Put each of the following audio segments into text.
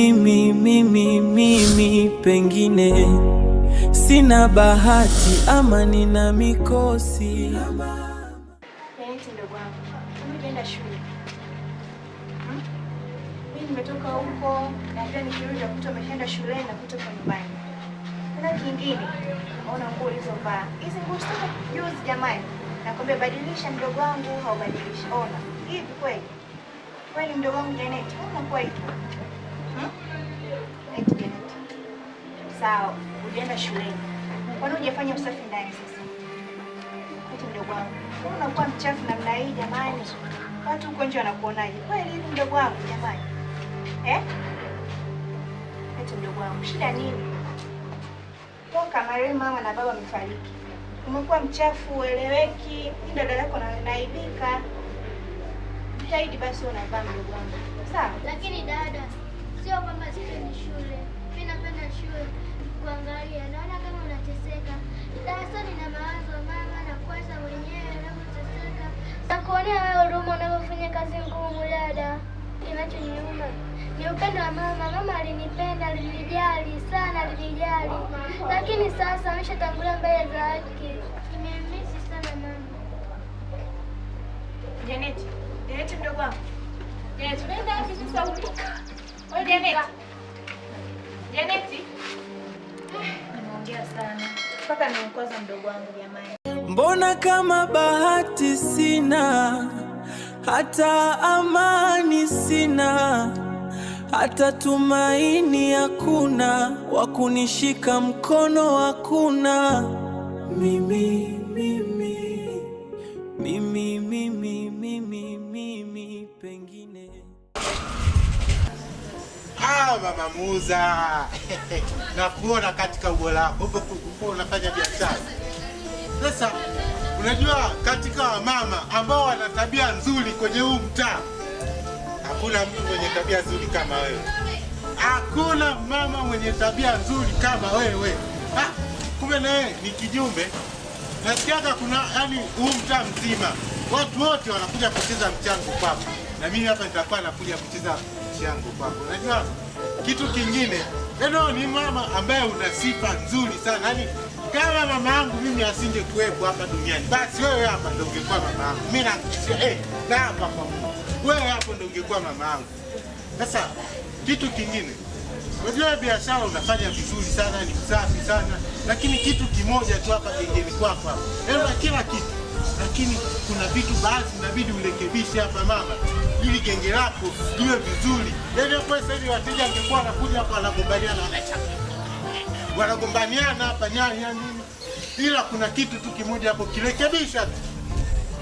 mimi pengine sina bahati ama nina mikosi. Ndogo wangu, unaenda shule? Mimi nimetoka huko na pia nikirudi nakuta umeshaenda shuleni na kutoka nyumbani. Kuna kingine, naona nguo ulizovaa. Hizi nguo zitoka juzi jamani. Nakwambia badilisha mdogo wangu, haubadilishi. Ona, hivi kweli? Kweli mdogo wangu Janet, unakuwa hivi? Eti Janet. Sawa, ulienda shuleni. Kwani hujafanya usafi ndani sasa? Eti mdogo wangu, unakuwa mchafu namna hii jamani. Watu huko nje wanakuonaje? Kweli hivi mdogo wangu jamani? Eti mdogo wangu, shida nini? Toka marehemu mama na baba wamefariki. Umekuwa mchafu, ueleweki, dada yako naibika. Jitahidi basi unavaa mdogo wangu. Sawa? Lakini dada, sio kwamba sipendi shule. Mimi napenda shule. Kuangalia, naona kama unateseka. Darasani na mawazo mama na kuwaza mwenyewe unapoteseka. Nakuonea wewe huruma unapofanya kazi ngumu dada. Kinachoniuma ni upendo wa mama. Mama alinipenda, alinijali sana, alinijali. Lakini sasa ameshatangulia mbele za haki. Nimemisi sana mama. Janet mdogo wangu. Janet, unaenda wapi sasa huko? Wewe Janet. Nimeongea sana. Mpaka nimemkoza mdogo wangu jamani. Mbona kama bahati sina, hata amani sina, hata tumaini hakuna, wakunishika mkono hakuna. Mimi pengine. Mama Muza. Na kuona katika ubora huko unafanya biashara. Sasa unajua katika wamama ambao wana tabia nzuri kwenye huu mtaa, hakuna mtu mwenye tabia nzuri kama wewe. Hakuna mama mwenye tabia nzuri kama wewe. Kumbe na wewe ni kijumbe. Nasikiaga kuna huu mtaa mzima watu wote wanakuja kucheza mchango kwako. Na mimi hapa nitakuwa nakuja kucheza mchango kwako. Unajua kitu kingine, ni mama ambaye una sifa nzuri sana. Kama mama yangu mimi asinge kuwepo hapa duniani, basi wewe hapa ndio ungekuwa mama yangu. Mimi nakusia na hapa kwa Mungu. Wewe hapo ndio ungekuwa mama yangu. Sasa kitu kingine, unajua biashara unafanya vizuri sana, ni safi sana, lakini kitu kimoja tu hapa gengeni kwako hapa. Una kila kitu, lakini kuna vitu baadhi inabidi urekebishe hapa mama, ili genge lako liwe vizuri. Kwa sasa hivi wateja wangekuwa wanakuja hapa wanagombaniana, wanagombaniana hapa nyanya nini. Ila kuna kitu tu kimoja hapo kirekebisha tu,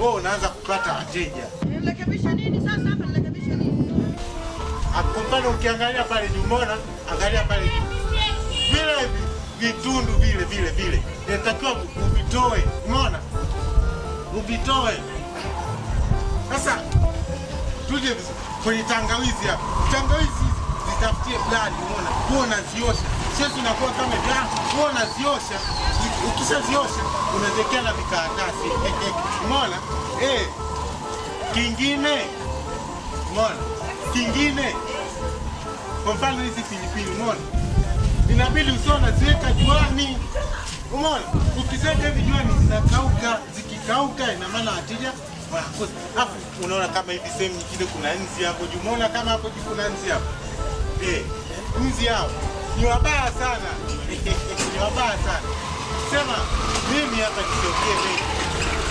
wewe unaanza kupata wateja. Nirekebisha nini sasa hapa? Nirekebisha nini? Kwa mfano ukiangalia pale nyumona, angalia pale vile vitundu vile. Inatakiwa uvitoe, umeona? Uvitoe. Sasa tuje kwenye tangawizi hapa. Tangawizi zitafutie bladi, umeona? Wewe unaziosha. Sasa unakuwa kama wewe unaziosha. Ukishaziosha unazekea na vikaratasi. Umeona? Kingine. Umeona? Kingine. Kwa mfano hizi pilipili, umeona? Inabidi usiona ziweka juani. Umeona? Ukiziweka hivi juani zinakauka. Zikikauka ina maana wateja wanakosa. Hapo unaona kama hivi sehemu nyingine kuna nzi hapo. Umeona kama hapo kuna nzi hapo. Nzi hao ni wabaya sana. Ni wabaya sana. Sema mimi hapa nisiongee mengi.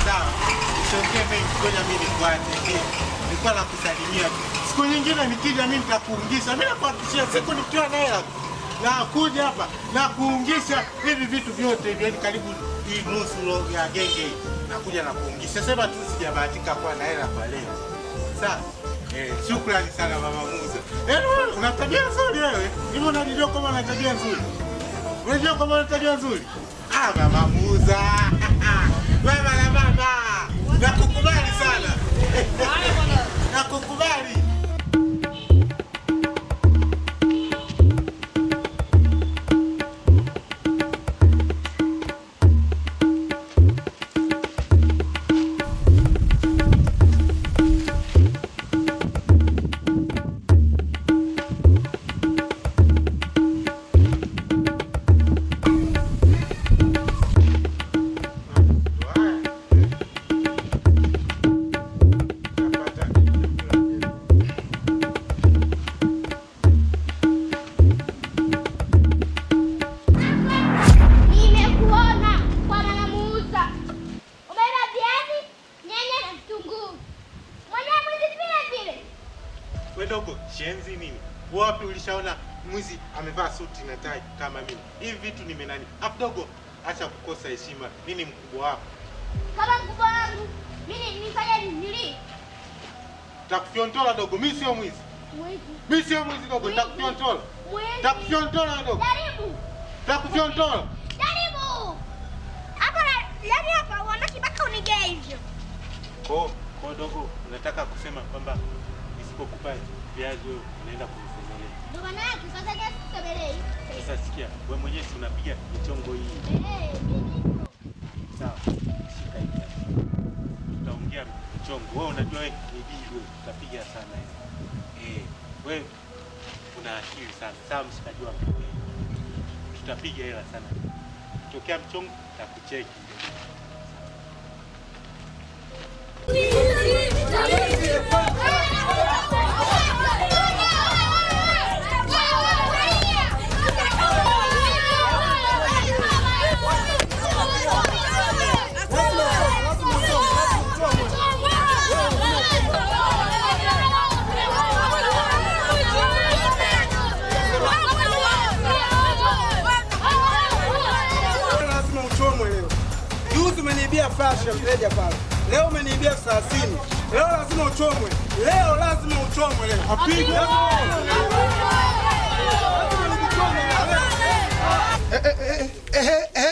Sawa. Nisiongee mengi, ngoja mimi nikuache. Nilikuwa nakusalimia. Siku nyingine nikija mimi nitakuungisha. Mimi nakuhakikishia siku nikiwa na hela na kuja hapa na kuungisha hivi vitu vyote hivi, karibu hii nusu ya genge nakuja na kuungisha. Sema tu sijabahatika kuwa na hela kwa leo. Sawa? Shukrani sana Mama Muza. Una tabia nzuri wewe. Hivi unajua kama una tabia nzuri? Unajua kama una tabia nzuri? Mama Muza. Mama na mama. Nakukubali sana. Nakukubali. mwizi amevaa suti na tai kama mimi. Hivi vitu nimenani. Afu dogo, acha kukosa heshima. Mimi mkubwa wako. Kama mkubwa wangu, mimi nifanya nini? Takufyontola dogo, mimi sio mwizi. Mwizi. Mimi sio mwizi dogo, takufyontola. Mwizi. Takufyontola dogo. Jaribu. Takufyontola. Jaribu. Hapa uondoki mpaka unigee hivyo. Kwa dogo, unataka kusema kwamba nisipokupa viazi wewe unaenda kunisogelea. Ndio maana yake sasa gesi sogelei. Sasa sikia, wewe mwenyewe unapiga michongo hii. Mimi. Sawa. Shika hii. Tutaongea michongo. Wewe unajua wewe ni bibi, utapiga sana hiyo. Wewe una akili sana. Sawa mshikaji wangu. Tutapiga hela sana. Tokea mchongo takucheki. Lazima uchomwe leo. Juzi umeniibia flash ya mteja pale. Leo umeniibia 30. Leo lazima uchomwe. Leo lazima uchomwe leo. Apigwe.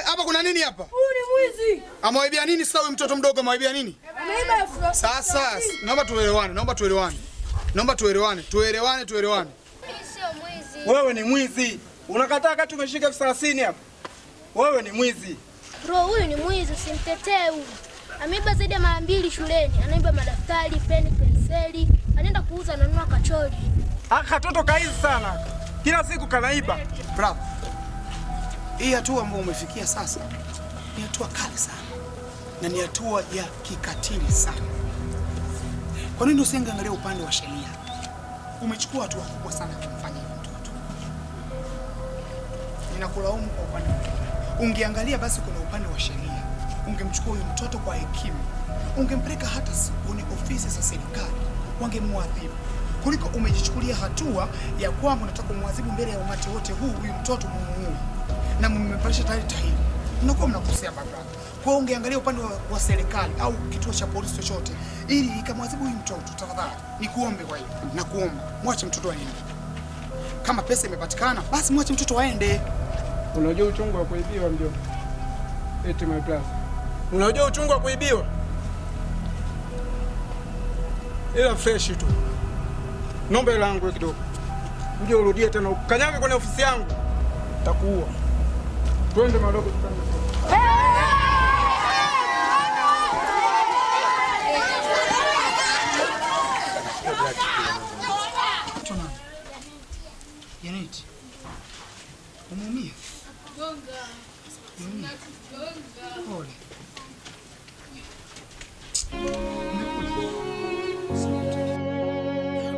Hapa kuna nini hapa? Huyu ni mwizi. Amewaibia nini sasa huyu mtoto mdogo amewaibia nini? Ameiba flash. Sasa naomba tuelewane. Tuelewane. Mimi sio mwizi. Wewe ni mwizi. Unakataa kati umeshika 30 hapa. Wewe ni mwizi. Bro, huyu ni mwizi, simtetee huyu. Ameiba zaidi ya mara 2 shuleni. Anaiba madaftari, peni, penseli. Anaenda kuuza na nunua kachori. Katoto kaizi sana. Kila siku kanaiba. Bravo. Hii hatua ambayo umefikia sasa ni hatua kali sana. Na ni hatua ya kikatili sana. Kwa nini usiangalia upande wa sheria? Umechukua hatua kubwa sana kumfanya hivi mtoto. Ninakulaumu kwa upande wa sheria. Ungeangalia basi kuna upande wa sheria. Ungemchukua huyu mtoto kwa hekima. Ungempeleka hata kwenye ofisi za serikali. Wangemwadhibu. Kuliko umejichukulia hatua ya kwamba unataka kumwadhibu mbele ya umati wote huu huyu mtoto muue. Na mmepandisha tayari tahiri. Mnakuwa mnakosea baba. Kwa hiyo ungeangalia upande wa serikali au kituo cha polisi chochote ili ikamwadhibu huyu mtoto tafadhali. Nikuombe kwa hiyo. Nakuomba mwache mtoto aende. Kama pesa imepatikana basi mwache mtoto aende. Unajua uchungu wa kuibiwa ndio. Eti my brother. Unajua uchungu wa kuibiwa? Ila fresh tu. Naomba hela yangu kidogo. Uje urudie tena ukanyage kwenye ofisi yangu. Takuua. Twende madogo tukane. Janet. Umeumia? Pole.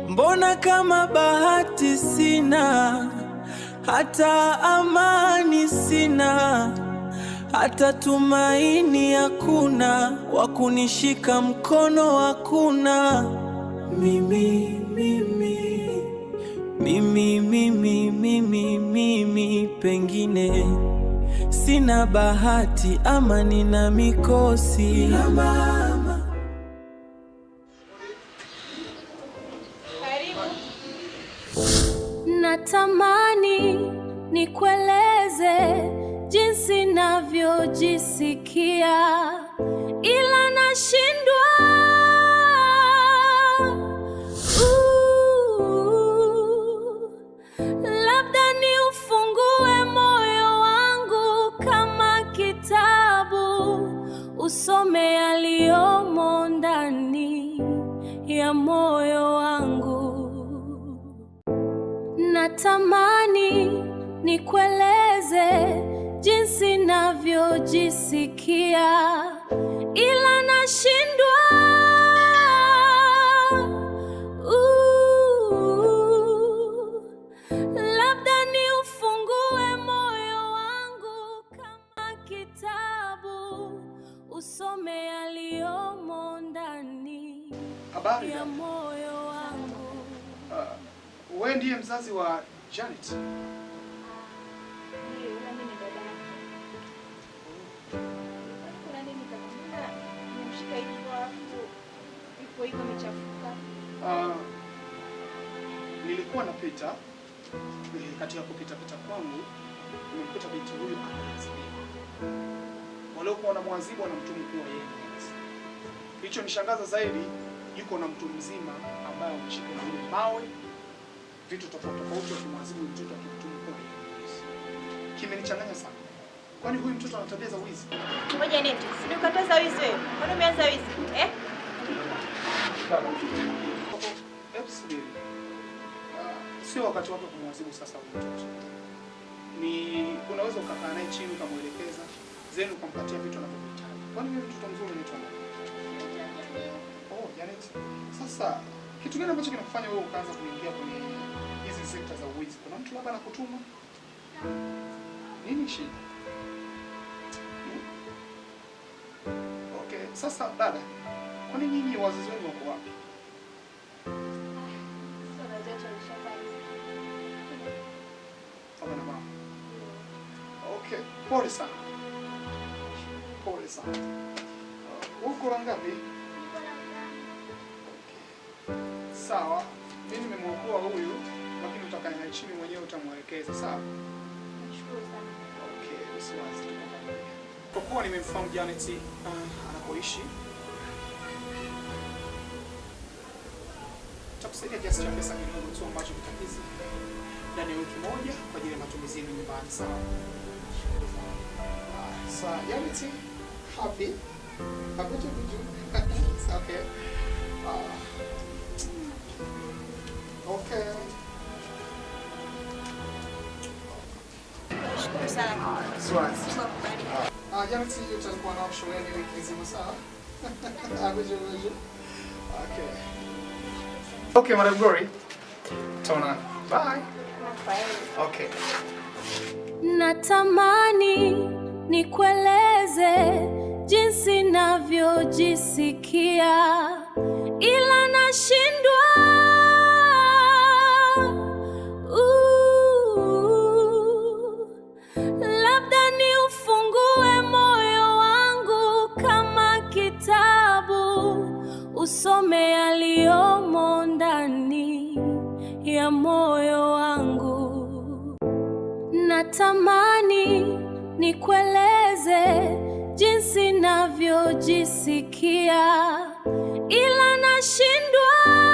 Mbona kama bahati sina, hata amani sina, hata tumaini hakuna, wa kunishika mkono hakuna. Mimi pengine sina bahati ama nina mikosi na mama. Natamani nikueleze jinsi navyojisikia, ila nashindwa. Labda ni ufungue moyo wangu kama kitabu, usome yaliyomo ndani ya moyo wangu. Natamani nikueleze jinsi navyojisikia, ila nashindwa. Labda ni ufungue moyo wangu kama kitabu, usome yaliyomo ndani ya moyo wangu. Wewe ndiye mzazi wa Janet. Ndio, yule mimi dada yake. Kuna nini kama mbona nimemshika hivyo hapo ipo hivyo amechafuka? Nilikuwa napita katika kupita kwangu nimekuta binti huyu anaadhibiwa. Waliokuwa wanamwadhibu wanamtumu yeye. Hicho nishangaza zaidi, yuko na mtu mzima ambaye ameshika ile mawe, vitu tofauti tofauti wakimwadhibu mtoto akimtumu kwa yeye. Kimenichanganya sana. Kwani huyu mtoto ana tabia za wizi? Ngoja nini? Si nikataza wizi wewe. Kwani umeanza wizi? Hebu subiri. Sio wakati wako kumwadhibu sasa huyu mtoto. Unaweza ukakaa naye chini ukamwelekeza, zenu ukampatia vitu anavyohitaji. Kwani wewe mtoto mzuri unaitwa nani? Oh, Janet. Sasa kitu gani ambacho kinakufanya wewe ukaanza kuingia kwenye hizi sekta za uwizi? Kuna mtu labda anakutuma? Nini shida? Okay, sasa dada, kwani nyinyi wazazi wenu wako wapi? Baba na mama. Okay, pole sana. Pole sana. Uko la ngapi? Sawa, mimi nimemwokoa huyu, lakini utakaa naye chini mwenyewe utamwelekeza, sawa? Nashukuru sana. Okay, usiwazi. Kwa kuwa nimemfahamu Janet anapoishi, takusaidia kiasi cha pesa kidogo tu ambacho kitakizi ndani ya wiki moja kwa ajili ya matumizi yenu nyumbani, sawa? Sawa, Janet, happy? Happy to meet you. It's okay. Okay. Nashukuru sana. Swazi. Janet, hiyo tutakuwa nao shuleni wiki nzima, sawa? Agoje. Okay. Okay, Madam Glory. Tona. Bye. Okay. Natamani nikueleze jinsi navyojisikia, ila nashindwa. Labda ni ufungue moyo wangu kama kitabu, usome yaliyomo ndani ya moyo wangu. Natamani nikueleze jinsi navyojisikia, ila nashindwa.